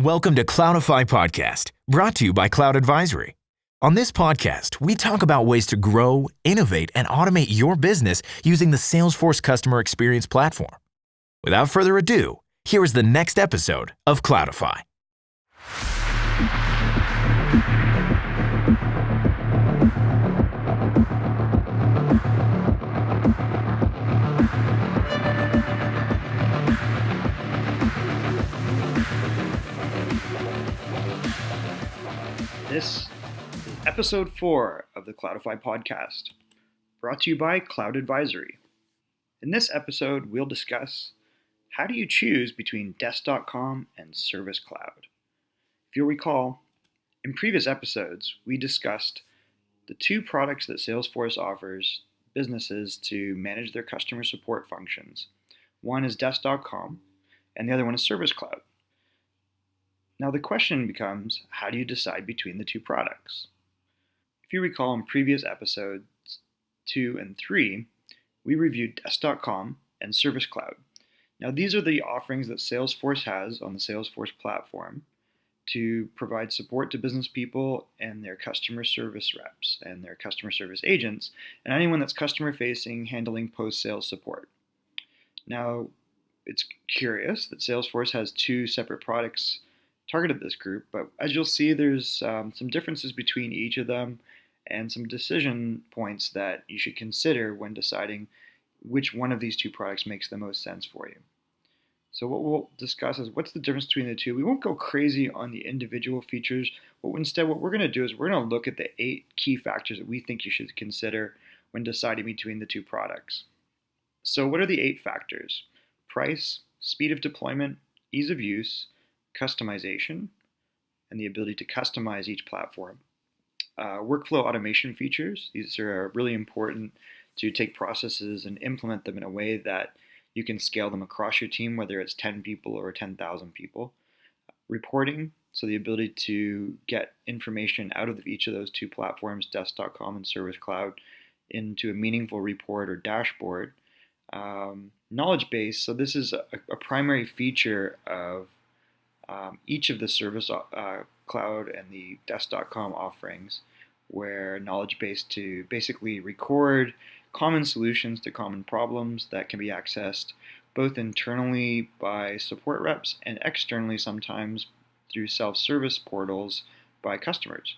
Welcome to Cloudify Podcast, brought to you by Cloud Advisory. On this podcast, we talk about ways to grow, innovate, and automate your business using the Salesforce customer experience platform. Without further ado, here is the next episode of Cloudify. This is episode 4 of the Cloudify podcast, brought to you by Cloud Advisory. In this episode, we'll discuss how do you choose between Desk.com and Service Cloud. If you'll recall, in previous episodes, we discussed the two products that Salesforce offers businesses to manage their customer support functions. One is Desk.com, and the other one is Service Cloud. Now the question becomes, how do you decide between the two products? If you recall, in previous episodes 2 and 3, we reviewed Desk.com and Service Cloud. Now these are the offerings that Salesforce has on the Salesforce platform to provide support to business people and their customer service reps and their customer service agents and anyone that's customer facing handling post-sales support. Now it's curious that Salesforce has two separate products targeted this group, but as you'll see, there's some differences between each of them and some decision points that you should consider when deciding which one of these two products makes the most sense for you. So what we'll discuss is what's the difference between the two. We won't go crazy on the individual features, but instead what we're going to do is we're going to look at the 8 key factors that we think you should consider when deciding between the two products. So what are the 8 factors? Price, speed of deployment, ease of use, customization, and the ability to customize each platform. Workflow automation features. These are really important to take processes and implement them in a way that you can scale them across your team, whether it's 10 people or 10,000 people. Reporting, so the ability to get information out of each of those two platforms, Desk.com and Service Cloud, into a meaningful report or dashboard. Knowledge base, so this is a primary feature of each of the Service Cloud and the Desk.com offerings, where knowledge base to basically record common solutions to common problems that can be accessed both internally by support reps and externally sometimes through self-service portals by customers.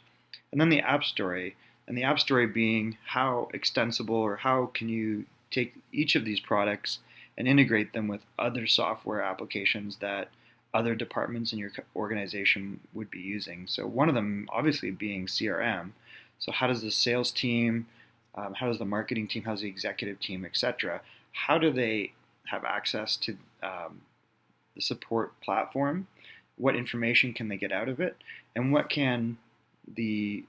And then the app story, and the app story being how extensible or how can you take each of these products and integrate them with other software applications that other departments in your organization would be using. So one of them obviously being CRM. So how does the sales team, how does the marketing team, how does the executive team, etc., how do they have access to the support platform? What information can they get out of it? And what can each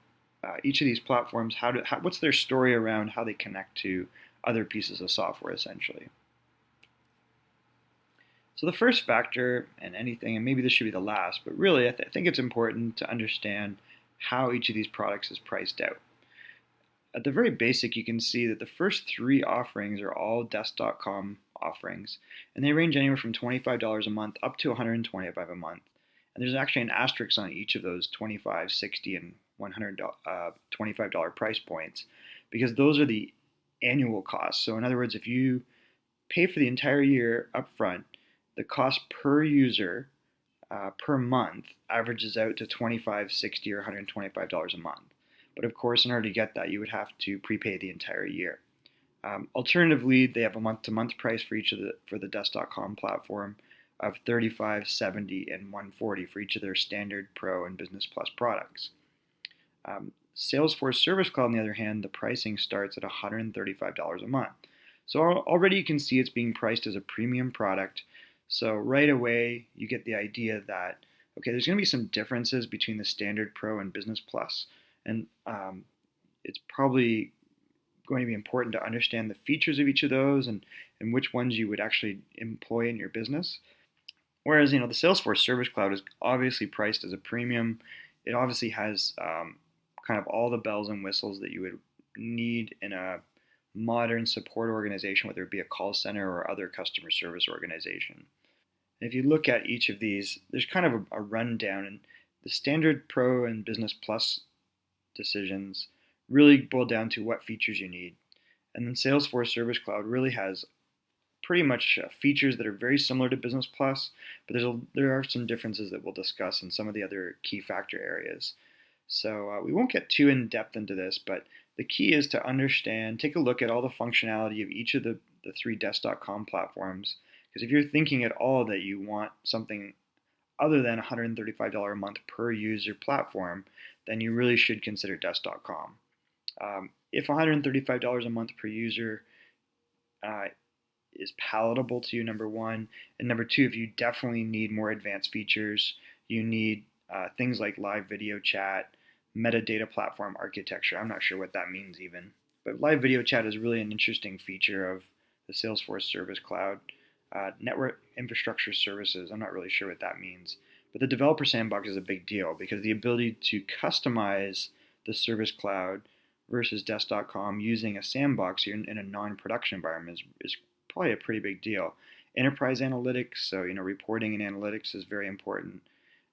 of these platforms, what's their story around how they connect to other pieces of software essentially? So the first factor in anything, and maybe this should be the last, but really I think it's important to understand how each of these products is priced out. At the very basic, you can see that the first 3 offerings are all Desk.com offerings, and they range anywhere from $25 a month up to $125 a month. And there's actually an asterisk on each of those $25, $60, and $125 price points, because those are the annual costs. So in other words, if you pay for the entire year up front, the cost per user per month averages out to $25, $60, or $125 a month. But of course, in order to get that, you would have to prepay the entire year. Alternatively, they have a month-to-month price for the Desk.com platform of $35, $70, and $140 for each of their standard Pro and Business Plus products. Salesforce Service Cloud, on the other hand, the pricing starts at $135 a month. So already you can see it's being priced as a premium product. So right away, you get the idea that, okay, there's going to be some differences between the standard Pro and Business Plus. And it's probably going to be important to understand the features of each of those and which ones you would actually employ in your business. Whereas, the Salesforce Service Cloud is obviously priced as a premium. It obviously has kind of all the bells and whistles that you would need in a modern support organization, whether it be a call center or other customer service organization. And if you look at each of these, there's kind of a rundown, and the standard Pro and Business Plus decisions really boil down to what features you need. And then Salesforce Service Cloud really has pretty much features that are very similar to Business Plus, but there are some differences that we'll discuss in some of the other key factor areas. So we won't get too in depth into this, but the key is to understand, take a look at all the functionality of each of the three Desk.com platforms. Because if you're thinking at all that you want something other than $135 a month per user platform, then you really should consider Desk.com. If $135 a month per user is palatable to you, number one, and number two, if you definitely need more advanced features, you need things like live video chat, metadata platform architecture. I'm not sure what that means even, but live video chat is really an interesting feature of the Salesforce Service Cloud. Network infrastructure services, I'm not really sure what that means, but the developer sandbox is a big deal because the ability to customize the Service Cloud versus Desk.com using a sandbox in a non-production environment is probably a pretty big deal. Enterprise analytics, so reporting and analytics is very important.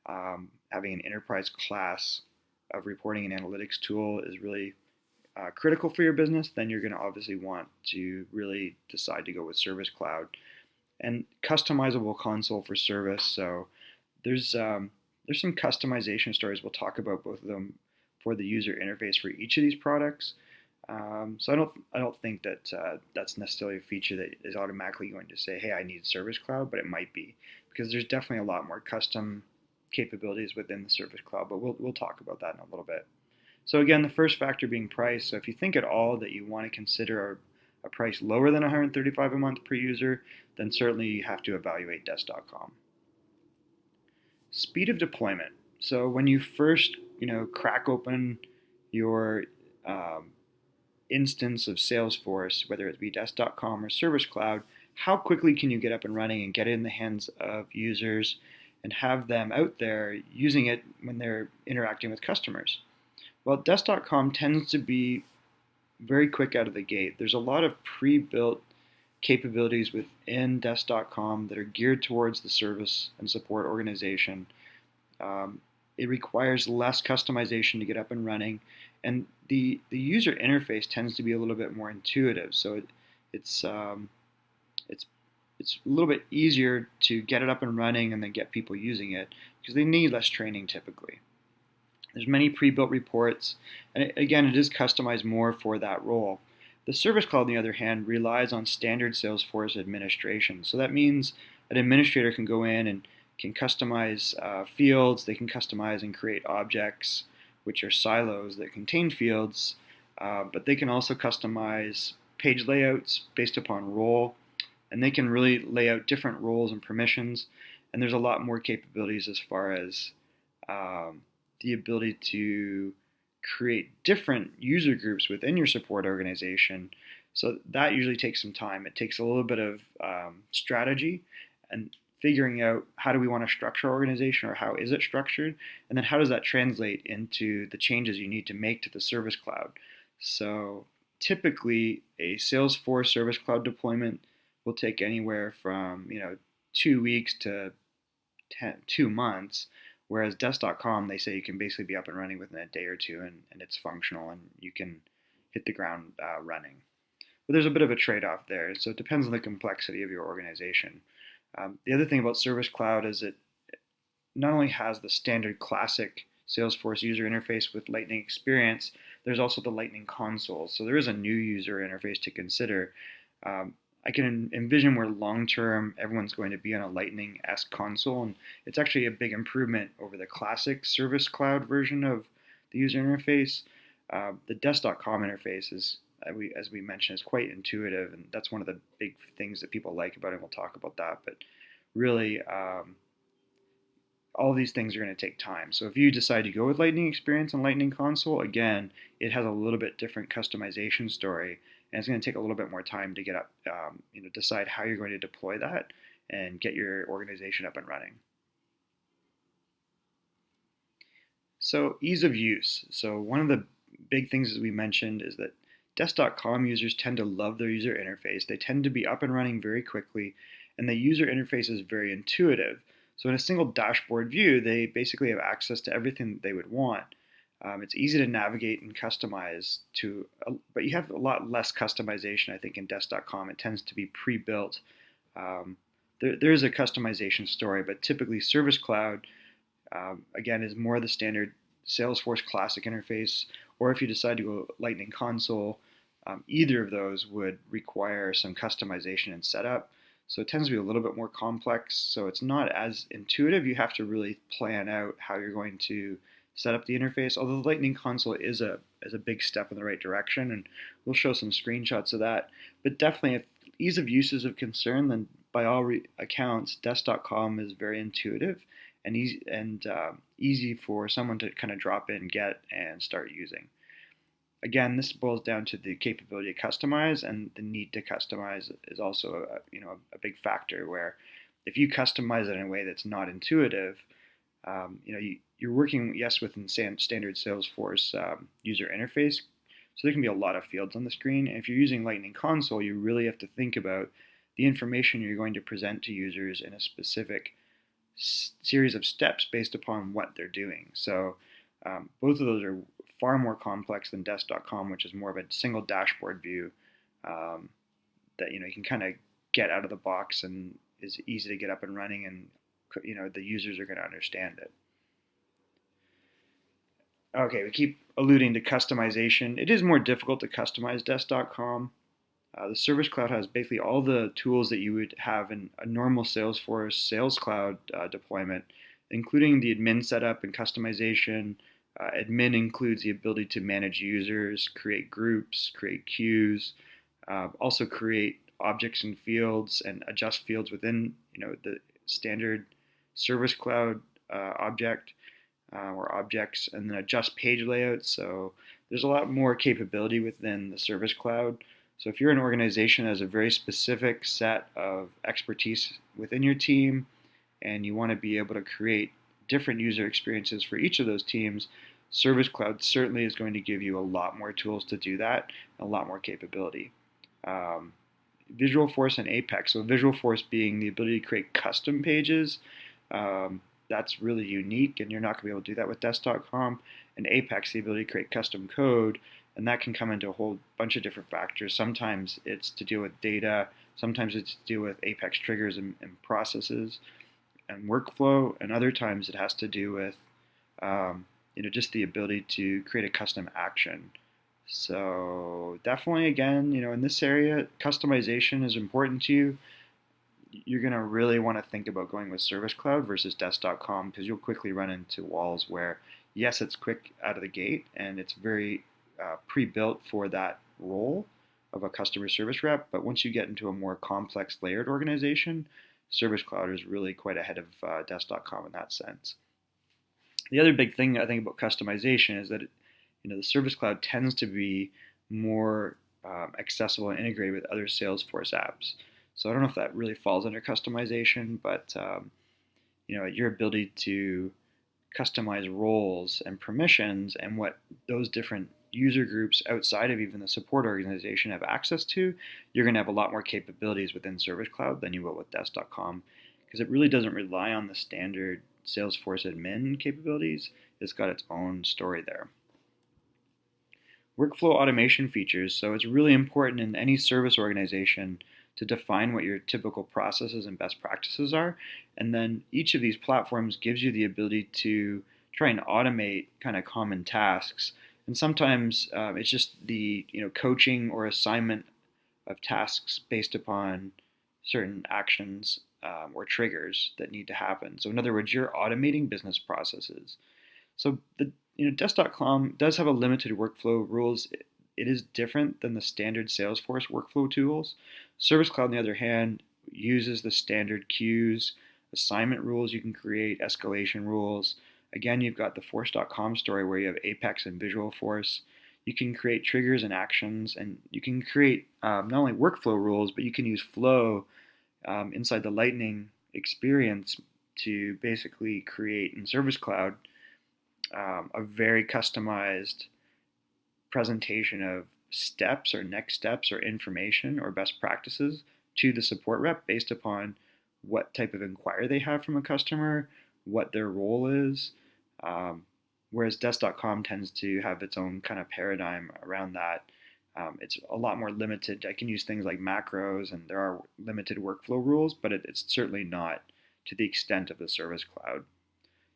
Having an enterprise class of reporting and analytics tool is really critical for your business. Then you're going to obviously want to really decide to go with Service Cloud. And customizable console for service. So there's some customization stories. We'll talk about both of them for the user interface for each of these products. So I don't think that that's necessarily a feature that is automatically going to say, hey, I need Service Cloud, but it might be, because there's definitely a lot more custom capabilities within the Service Cloud, but we'll talk about that in a little bit. So again, the first factor being price. So if you think at all that you want to consider a price lower than $135 a month per user, then certainly you have to evaluate Desk.com. Speed of deployment. So when you first crack open your instance of Salesforce, whether it be Desk.com or Service Cloud, how quickly can you get up and running and get it in the hands of users and have them out there using it when they're interacting with customers? Well, Desk.com tends to be very quick out of the gate. There's a lot of pre-built capabilities within Desk.com that are geared towards the service and support organization. It requires less customization to get up and running, and the user interface tends to be a little bit more intuitive. So it's a little bit easier to get it up and running and then get people using it because they need less training typically. There's many pre-built reports, and again, it is customized more for that role. The Service Cloud, on the other hand, relies on standard Salesforce administration. So that means an administrator can go in and can customize fields. They can customize and create objects, which are silos that contain fields, but they can also customize page layouts based upon role, and they can really lay out different roles and permissions. And there's a lot more capabilities as far as the ability to create different user groups within your support organization. So that usually takes some time. It takes a little bit of strategy and figuring out how do we want to structure our organization, or how is it structured, and then how does that translate into the changes you need to make to the Service Cloud. So typically a Salesforce Service Cloud deployment will take anywhere from 2 weeks to 2 months. Whereas Desk.com, they say you can basically be up and running within a day or two, and it's functional, and you can hit the ground running. But there's a bit of a trade-off there, so it depends on the complexity of your organization. The other thing about Service Cloud is it not only has the standard classic Salesforce user interface with Lightning Experience, there's also the Lightning Console. So there is a new user interface to consider. I can envision where long-term everyone's going to be on a Lightning-esque console, and it's actually a big improvement over the classic Service Cloud version of the user interface. The Desk.com interface is, as we mentioned, is quite intuitive, and that's one of the big things that people like about it. We'll talk about that, but really, all of these things are going to take time. So if you decide to go with Lightning Experience and Lightning Console, again, it has a little bit different customization story, and it's going to take a little bit more time to get up, decide how you're going to deploy that and get your organization up and running. So ease of use. So one of the big things as we mentioned is that Desk.com users tend to love their user interface. They tend to be up and running very quickly, and the user interface is very intuitive. So in a single dashboard view, they basically have access to everything that they would want. It's easy to navigate and customize but you have a lot less customization, I think, in Desk.com. It tends to be pre-built. There is a customization story, but typically Service Cloud, again, is more the standard Salesforce Classic interface, or if you decide to go Lightning Console, either of those would require some customization and setup. So it tends to be a little bit more complex. So it's not as intuitive. You have to really plan out how you're going to set up the interface. Although the Lightning Console is a big step in the right direction, and we'll show some screenshots of that. But definitely, if ease of use is of concern, then by all accounts, Desk.com is very intuitive and easy for someone to kind of drop in, get, and start using. Again, this boils down to the capability to customize, and the need to customize is also a big factor. Where if you customize it in a way that's not intuitive, you're working, yes, within standard Salesforce user interface, so there can be a lot of fields on the screen. And if you're using Lightning Console, you really have to think about the information you're going to present to users in a specific series of steps based upon what they're doing. So both of those are far more complex than Desk.com, which is more of a single dashboard view that you can kind of get out of the box and is easy to get up and running, and the users are going to understand it. Okay, we keep alluding to customization. It is more difficult to customize Desk.com. The Service Cloud has basically all the tools that you would have in a normal Salesforce Sales Cloud deployment, including the admin setup and customization. Admin includes the ability to manage users, create groups, create queues, also create objects and fields and adjust fields within the standard Service Cloud object or objects, and then adjust page layouts. So there's a lot more capability within the Service Cloud. So if you're an organization that has a very specific set of expertise within your team, and you want to be able to create different user experiences for each of those teams, Service Cloud certainly is going to give you a lot more tools to do that, a lot more capability. Visualforce and Apex. So Visualforce being the ability to create custom pages. That's really unique, and you're not going to be able to do that with Desk.com. And Apex, the ability to create custom code, and that can come into a whole bunch of different factors. Sometimes it's to deal with data, sometimes it's to deal with Apex triggers and processes and workflow, and other times it has to do with just the ability to create a custom action. So definitely, again, in this area, customization is important to you. You're going to really want to think about going with Service Cloud versus Desk.com, because you'll quickly run into walls where, yes, it's quick out of the gate and it's very pre-built for that role of a customer service rep, but once you get into a more complex layered organization, Service Cloud is really quite ahead of Desk.com in that sense. The other big thing I think about customization is that the Service Cloud tends to be more accessible and integrated with other Salesforce apps. So I don't know if that really falls under customization, but your ability to customize roles and permissions and what those different user groups outside of even the support organization have access to, you're going to have a lot more capabilities within Service Cloud than you will with Desk.com, because it really doesn't rely on the standard Salesforce admin capabilities. It's got its own story there. Workflow automation features. So it's really important in any service organization to define what your typical processes and best practices are. And then each of these platforms gives you the ability to try and automate kind of common tasks. And sometimes it's just the coaching or assignment of tasks based upon certain actions or triggers that need to happen. So in other words, you're automating business processes. So the Desk.com does have a limited workflow rules. It is different than the standard Salesforce workflow tools. Service Cloud, on the other hand, uses the standard queues, assignment rules you can create, escalation rules. Again, you've got the Force.com story where you have Apex and Visualforce. You can create triggers and actions, and you can create not only workflow rules, but you can use flow inside the Lightning experience to basically create in Service Cloud a very customized presentation of steps or next steps or information or best practices to the support rep based upon what type of inquiry they have from a customer, what their role is. Whereas Desk.com tends to have its own kind of paradigm around that. It's a lot more limited. I can use things like macros, and there are limited workflow rules, but it's certainly not to the extent of the Service Cloud.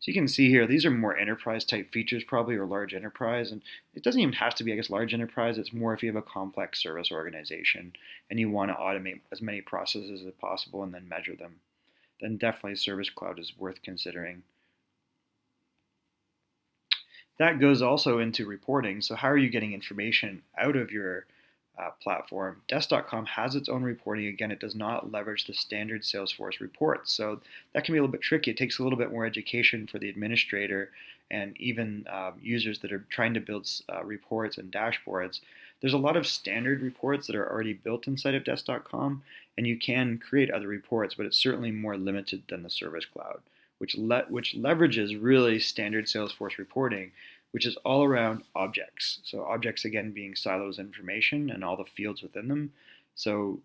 So you can see here, these are more enterprise type features probably, or large enterprise. And it doesn't even have to be, I guess, large enterprise. It's more if you have a complex service organization and you want to automate as many processes as possible and then measure them, then definitely Service Cloud is worth considering. That goes also into reporting. So how are you getting information out of your platform? Desk.com has its own reporting. Again, it does not leverage the standard Salesforce reports. So that can be a little bit tricky. It takes a little bit more education for the administrator and even users that are trying to build reports and dashboards. There's a lot of standard reports that are already built inside of Desk.com, and you can create other reports, but it's certainly more limited than the Service Cloud, which leverages really standard Salesforce reporting, which is all around objects. So objects, again, being silos of information and all the fields within them. So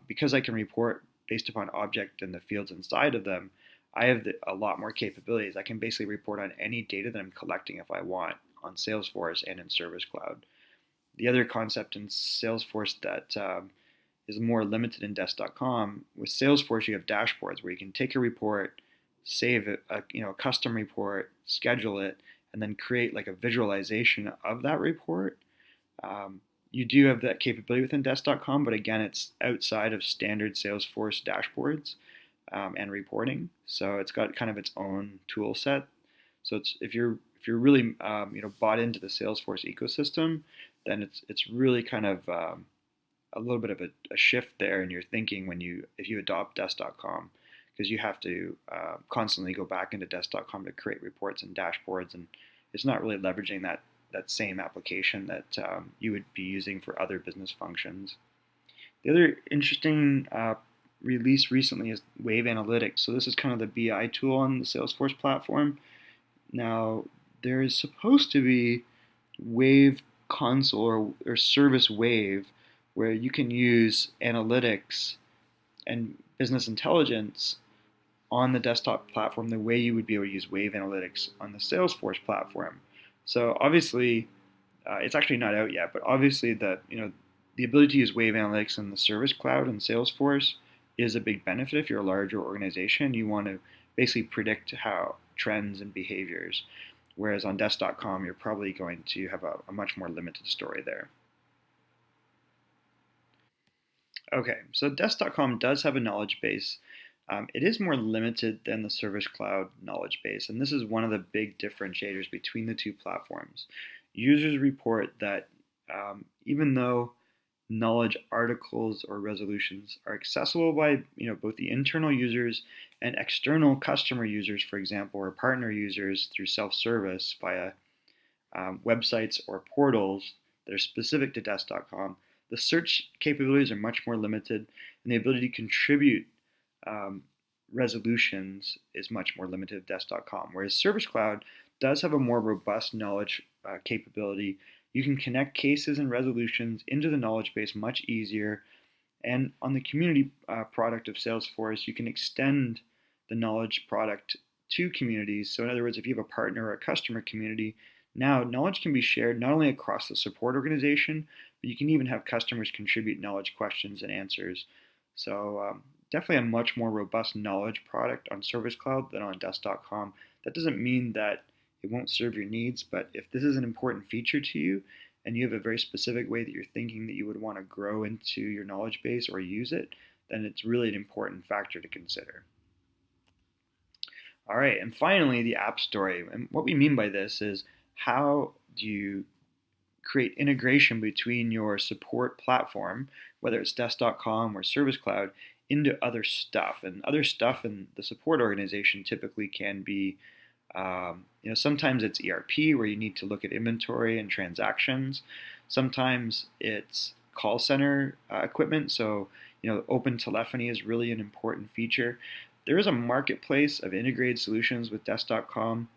because I can report based upon object and the fields inside of them, I have a lot more capabilities. I can basically report on any data that I'm collecting if I want on Salesforce and in Service Cloud. The other concept in Salesforce that is more limited in Desk.com, with Salesforce you have dashboards where you can take a report, save a custom report, schedule it, and then create like a visualization of that report. You do have that capability within Desk.com, but again, it's outside of standard Salesforce dashboards and reporting. So it's got kind of its own tool set. So if you're really bought into the Salesforce ecosystem, then it's really kind of a little bit of a shift there in your thinking if you adopt Desk.com, because you have to constantly go back into Desk.com to create reports and dashboards, and it's not really leveraging that same application that you would be using for other business functions. The other interesting release recently is Wave Analytics. So this is kind of the BI tool on the Salesforce platform. Now, there is supposed to be Wave Console or Service Wave, where you can use analytics and business intelligence on the desktop platform the way you would be able to use Wave Analytics on the Salesforce platform. So obviously, it's actually not out yet, but obviously the ability to use Wave Analytics in the Service Cloud and Salesforce is a big benefit. If you're a larger organization, you want to basically predict how trends and behaviors, whereas on Desk.com, you're probably going to have a much more limited story there. Okay, so Desk.com does have a knowledge base. It is more limited than the Service Cloud knowledge base, and this is one of the big differentiators between the two platforms. Users report that even though knowledge articles or resolutions are accessible by both the internal users and external customer users, for example, or partner users through self-service via websites or portals that are specific to Desk.com, the search capabilities are much more limited, and the ability to contribute resolutions is much more limited at Desk.com. Whereas Service Cloud does have a more robust knowledge capability. You can connect cases and resolutions into the knowledge base much easier. And on the community product of Salesforce, you can extend the knowledge product to communities. So in other words, if you have a partner or a customer community, now knowledge can be shared not only across the support organization, but you can even have customers contribute knowledge questions and answers. So definitely a much more robust knowledge product on Service Cloud than on Desk.com. That doesn't mean that it won't serve your needs, but if this is an important feature to you and you have a very specific way that you're thinking that you would want to grow into your knowledge base or use it, then it's really an important factor to consider. All right, and finally, the App Story. And what we mean by this is how do you create integration between your support platform, whether it's Desk.com or Service Cloud, into other stuff. And other stuff in the support organization typically can be, sometimes it's ERP where you need to look at inventory and transactions. Sometimes it's call center equipment. So, open telephony is really an important feature. There is a marketplace of integrated solutions with Desk.com.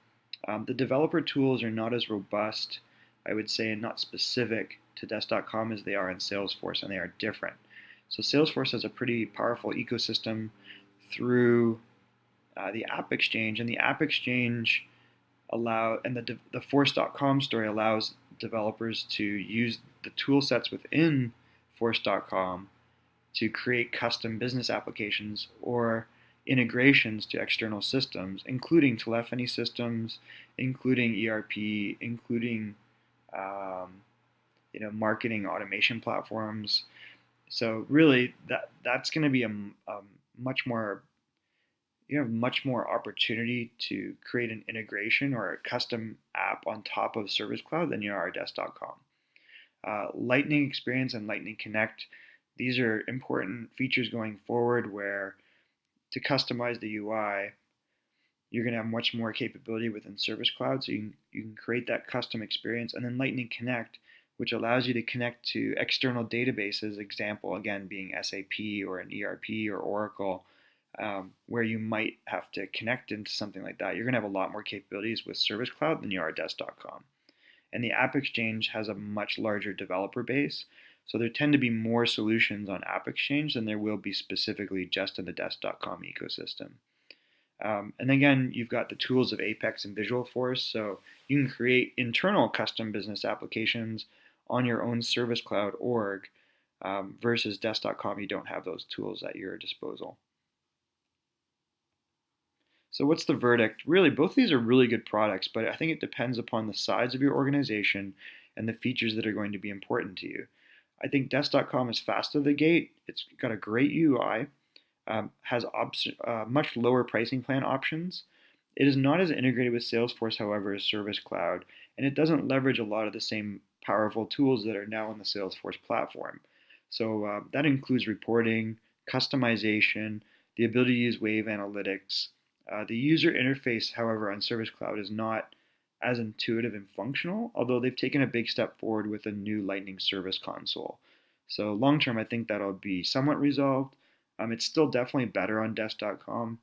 The developer tools are not as robust, I would say, and not specific to Desk.com as they are in Salesforce, and they are different. So Salesforce has a pretty powerful ecosystem through the App Exchange, and the App Exchange the Force.com story allows developers to use the tool sets within Force.com to create custom business applications or integrations to external systems, including telephony systems, including ERP, including marketing automation platforms. So really, that's going to be a much more much more opportunity to create an integration or a custom app on top of Service Cloud than you are Desk.com. Lightning Experience and Lightning Connect, these are important features going forward where to customize the UI, you're going to have much more capability within Service Cloud, so you can create that custom experience. And then Lightning Connect, which allows you to connect to external databases, example again being SAP or an ERP or Oracle, where you might have to connect into something like that. You're going to have a lot more capabilities with Service Cloud than you are Desk.com. And the App Exchange has a much larger developer base, so there tend to be more solutions on App Exchange than there will be specifically just in the Desk.com ecosystem. And again, you've got the tools of Apex and Visualforce, so you can create internal custom business applications on your own Service Cloud org, versus Desk.com, you don't have those tools at your disposal. So what's the verdict? Really, both of these are really good products, but I think it depends upon the size of your organization and the features that are going to be important to you. I think Desk.com is fast out of the gate. It's got a great UI, has much lower pricing plan options. It is not as integrated with Salesforce, however, as Service Cloud, and it doesn't leverage a lot of the same powerful tools that are now on the Salesforce platform. So that includes reporting, customization, the ability to use Wave Analytics. The user interface, however, on Service Cloud is not as intuitive and functional, although they've taken a big step forward with a new Lightning Service Console. So long term, I think that'll be somewhat resolved. It's still definitely better on Desk.com,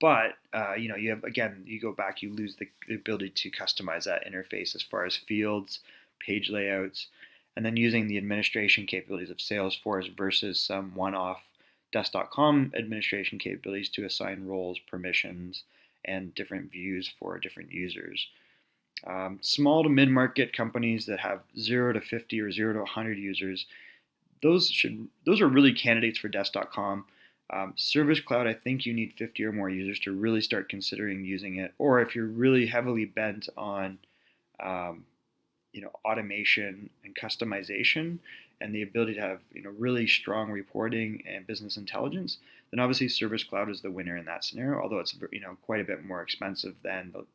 but you go back, you lose the ability to customize that interface as far as fields, page layouts, and then using the administration capabilities of Salesforce versus some one-off Desk.com administration capabilities to assign roles, permissions, and different views for different users. Small to mid-market companies that have 0 to 50 or 0 to 100 users, those are really candidates for Desk.com. Service Cloud, I think you need 50 or more users to really start considering using it. Or if you're really heavily bent on automation and customization and the ability to have really strong reporting and business intelligence, then obviously Service Cloud is the winner in that scenario, although it's quite a bit more expensive than the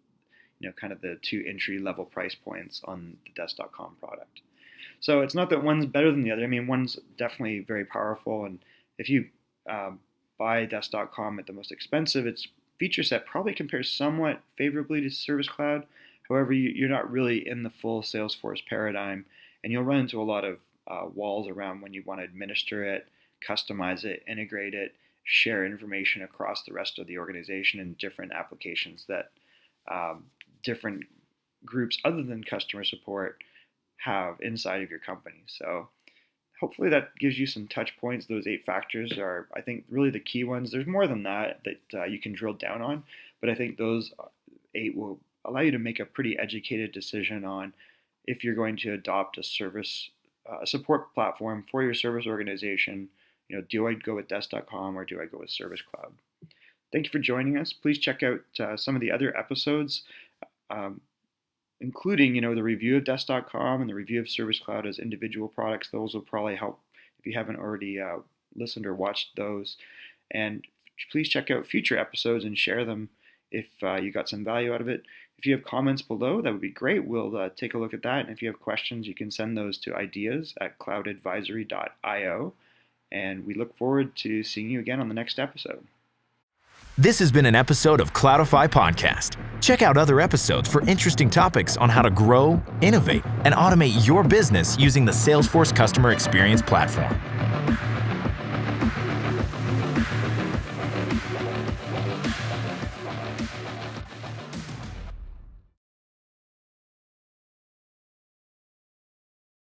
kind of the two entry level price points on the Desk.com product. So it's not that one's better than the other. I mean, one's definitely very powerful, and if you buy Desk.com at the most expensive, its feature set probably compares somewhat favorably to Service Cloud. However, you're not really in the full Salesforce paradigm, and you'll run into a lot of walls around when you want to administer it, customize it, integrate it, share information across the rest of the organization in different applications that different groups other than customer support have inside of your company. So hopefully that gives you some touch points. Those 8 factors are, I think, really the key ones. There's more than that you can drill down on, but I think those 8 will allow you to make a pretty educated decision on if you're going to adopt a support platform for your service organization. Do I go with Desk.com or do I go with Service Cloud? Thank you for joining us. Please check out some of the other episodes, including the review of Desk.com and the review of Service Cloud as individual products. Those will probably help if you haven't already listened or watched those. And please check out future episodes and share them if you got some value out of it. If you have comments below, that would be great. We'll take a look at that. And if you have questions, you can send those to ideas@cloudadvisory.io. And we look forward to seeing you again on the next episode. This has been an episode of Cloudify Podcast. Check out other episodes for interesting topics on how to grow, innovate, and automate your business using the Salesforce Customer Experience Platform.